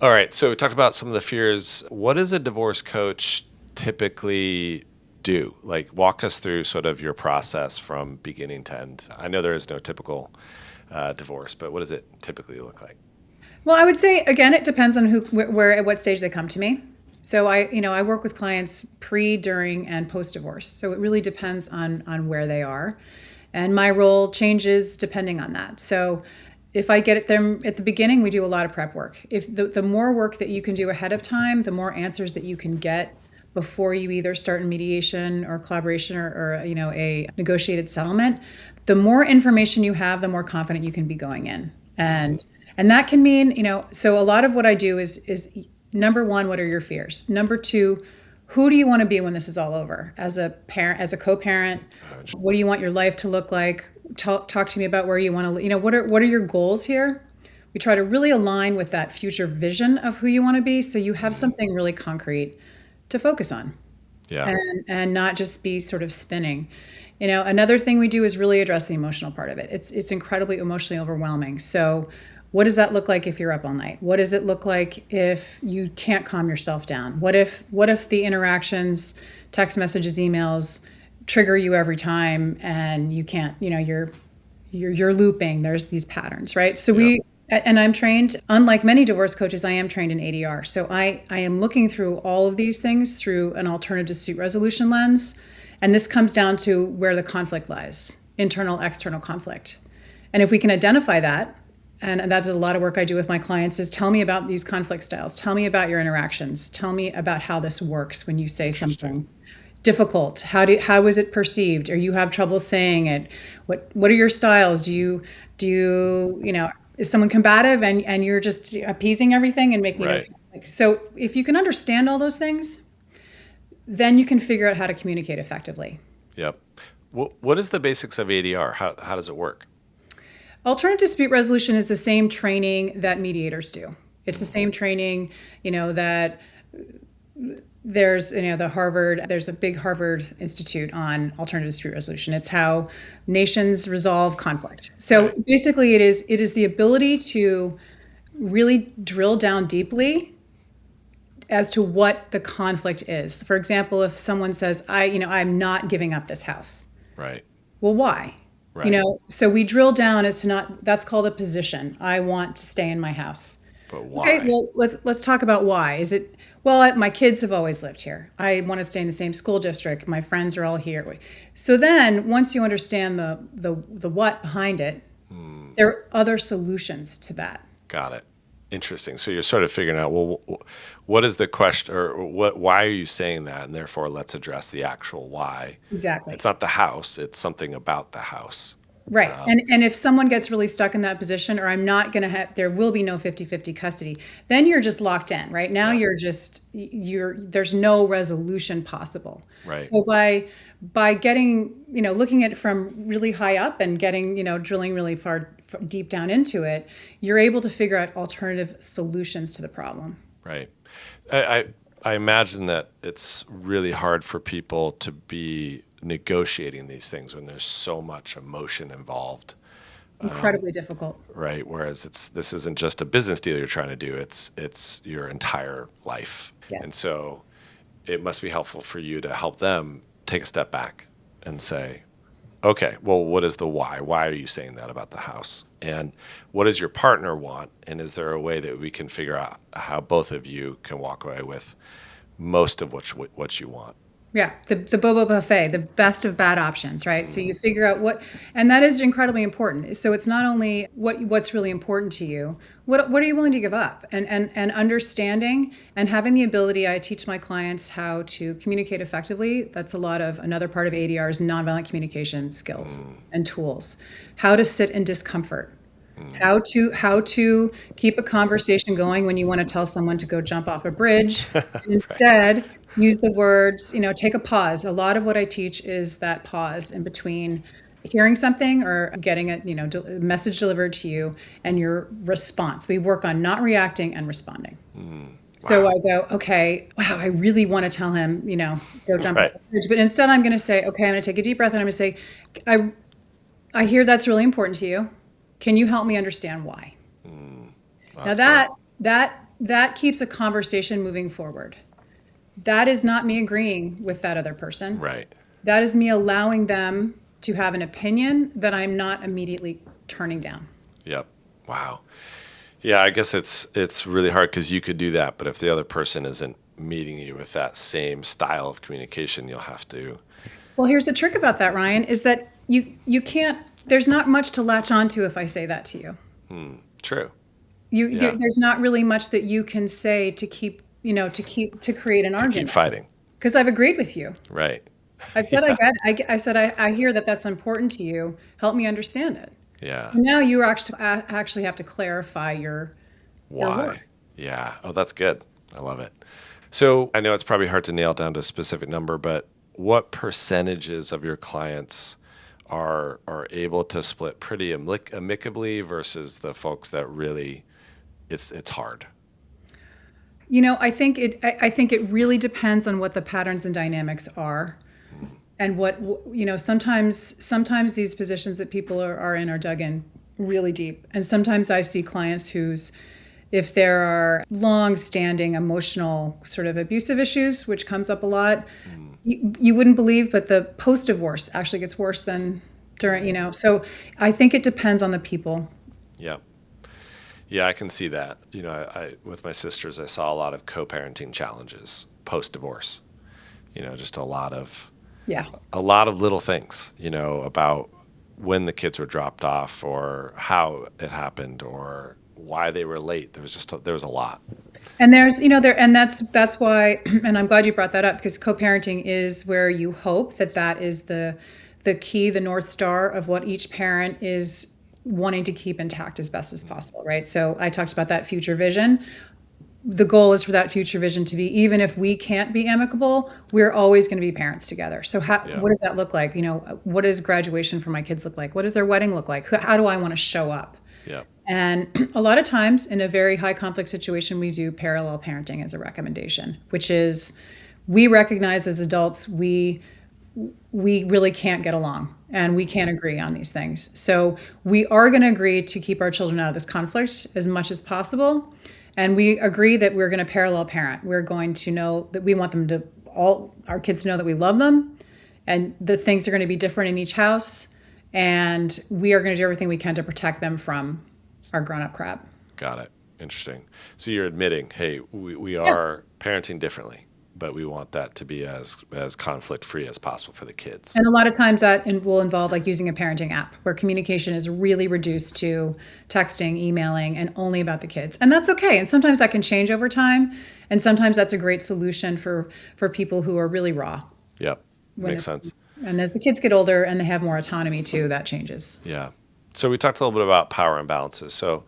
All right. So we talked about some of the fears. What does a divorce coach typically do? Like, walk us through sort of your process from beginning to end. I know there is no typical divorce, but what does it typically look like? Well, I would say again, it depends on where, at what stage they come to me. So I work with clients pre, during, and post divorce. So it really depends on where they are, and my role changes depending on that. So if I get them at the beginning, we do a lot of prep work. If the more work that you can do ahead of time, the more answers that you can get before you either start in mediation or collaboration or a negotiated settlement, the more information you have, the more confident you can be going in. And that can mean, so a lot of what I do is number one, what are your fears? Number two, who do you want to be when this is all over? As a parent, as a co-parent, what do you want your life to look like? Talk to me about where you want to, what are your goals here? We try to really align with that future vision of who you want to be, so you have something really concrete to focus on, Yeah. and not just be sort of spinning. Another thing we do is really address the emotional part of it. It's incredibly emotionally overwhelming. So what does that look like if you're up all night? What does it look like if you can't calm yourself down? What if the interactions, text messages, emails trigger you every time, and you can't, you're looping. There's these patterns, right? So Yeah. and I'm trained, unlike many divorce coaches, I am trained in ADR. So I am looking through all of these things through an alternative dispute resolution lens. And this comes down to where the conflict lies, internal, external conflict. And if we can identify that, and that's a lot of work I do with my clients, is tell me about these conflict styles. Tell me about your interactions. Tell me about how this works when you say Interesting. something difficult. How is it perceived? Or you have trouble saying it? What are your styles? Do you is someone combative, and you're just appeasing everything and making it Right. okay? So if you can understand all those things, then you can figure out how to communicate effectively. Yep. What is the basics of ADR? How does it work? Alternative dispute resolution is the same training that mediators do. It's the Mm, same training, that there's a big Harvard Institute on alternative dispute resolution. It's how nations resolve conflict. So right. basically it is the ability to really drill down deeply as to what the conflict is. For example, if someone says, I'm not giving up this house. Right. Well, why? Right. So we drill down as to not, that's called a position. I want to stay in my house. But Okay, why? well, let's talk about why. Is it, well, my kids have always lived here. I want to stay in the same school district. My friends are all here. So then once you understand the what behind it, Hmm. there are other solutions to that. Got it. Interesting. So you're sort of figuring out, well, what is the question, or why are you saying that? And therefore, let's address the actual why. Exactly. It's not the house, it's something about the house. Right. And if someone gets really stuck in that position, or I'm not going to have, there will be no 50-50 custody, then you're just locked in. Right now, Yeah. there's no resolution possible. Right. So by getting, looking at it from really high up and getting, drilling really deep down into it, you're able to figure out alternative solutions to the problem. Right. I imagine that it's really hard for people to be negotiating these things when there's so much emotion involved, Incredibly difficult. right? Whereas this isn't just a business deal you're trying to do, it's your entire life. And Yes. so it must be helpful for you to help them take a step back and say, okay, well, what is the why? Why are you saying that about the house? And what does your partner want? And is there a way that we can figure out how both of you can walk away with most of what you want? Yeah, the Bobo buffet, the best of bad options, right? So Mm, you figure out what, and that is incredibly important. So it's not only what's really important to you, what are you willing to give up, and understanding and having the ability. I teach my clients how to communicate effectively. That's a lot of another part of ADR's nonviolent communication skills mm, and tools. How to sit in discomfort, mm. how to keep a conversation going when you want to tell someone to go jump off a bridge, and Right. instead use the words, take a pause. A lot of what I teach is that pause in between hearing something or getting a message delivered to you, and your response. We work on not reacting and responding. Mm. So Wow. I go, okay, wow, I really want to tell him, go jump off Right. the bridge. But instead I'm going to say, okay, I'm going to take a deep breath, and I'm going to say, I I hear that's really important to you. Can you help me understand why? Mm. Now That's good. that that keeps a conversation moving forward. That is not me agreeing with that other person. Right. That is me allowing them to have an opinion that I'm not immediately turning down. Yep. Wow. Yeah, I guess it's really hard because you could do that, but if the other person isn't meeting you with that same style of communication, you'll have to. Well, here's the trick about that, Ryan, is that you can't. There's not much to latch onto if I say that to you. True. You Yeah. there's not really much that you can say to keep to create an To keep argument fighting. because I've agreed with you. Right. I've said Yeah. I said I hear that that's important to you. Help me understand it. Yeah. Now you actually have to clarify your work. Why? Yeah. Oh, that's good. I love it. So I know it's probably hard to nail down to a specific number, but what percentages of your clients are able to split pretty amicably versus the folks that really it's hard? I think it really depends on what the patterns and dynamics are, and what sometimes these positions that people are in are dug in really deep, and sometimes I see clients whose if there are long-standing emotional sort of abusive issues, which comes up a lot, you wouldn't believe, but the post-divorce actually gets worse than during. So I think it depends on the people. Yeah. Yeah, I can see that. I with my sisters, I saw a lot of co-parenting challenges post-divorce. Just Yeah. a lot of little things, about when the kids were dropped off or how it happened or why they were late. There was a lot. And there's, you know, there, and that's why, and I'm glad you brought that up because co-parenting is where you hope that is the key, the North Star of what each parent is wanting to keep intact as best as possible, right? So I talked about that future vision. The goal is for that future vision to be, even if we can't be amicable, we're always going to be parents together. So Yeah. what does that look like? What does graduation for my kids look like? What does their wedding look like? How do I want to show up? Yeah. And a lot of times in a very high conflict situation, we do parallel parenting as a recommendation, which is we recognize as adults, we really can't get along and we can't agree on these things. So we are going to agree to keep our children out of this conflict as much as possible. And we agree that we're going to parallel parent. We're going to know that we want them to all our kids to know that we love them and the things are going to be different in each house. And we are going to do everything we can to protect them from our grown-up crap. Got it. Interesting. So you're admitting, hey, we Yeah. are parenting differently, but we want that to be as conflict free as possible for the kids. And a lot of times that will involve like using a parenting app where communication is really reduced to texting, emailing, and only about the kids. And that's okay. And sometimes that can change over time. And sometimes that's a great solution for people who are really raw. Yep. When Makes it's- sense. And as the kids get older and they have more autonomy too, that changes. Yeah. So we talked a little bit about power imbalances. So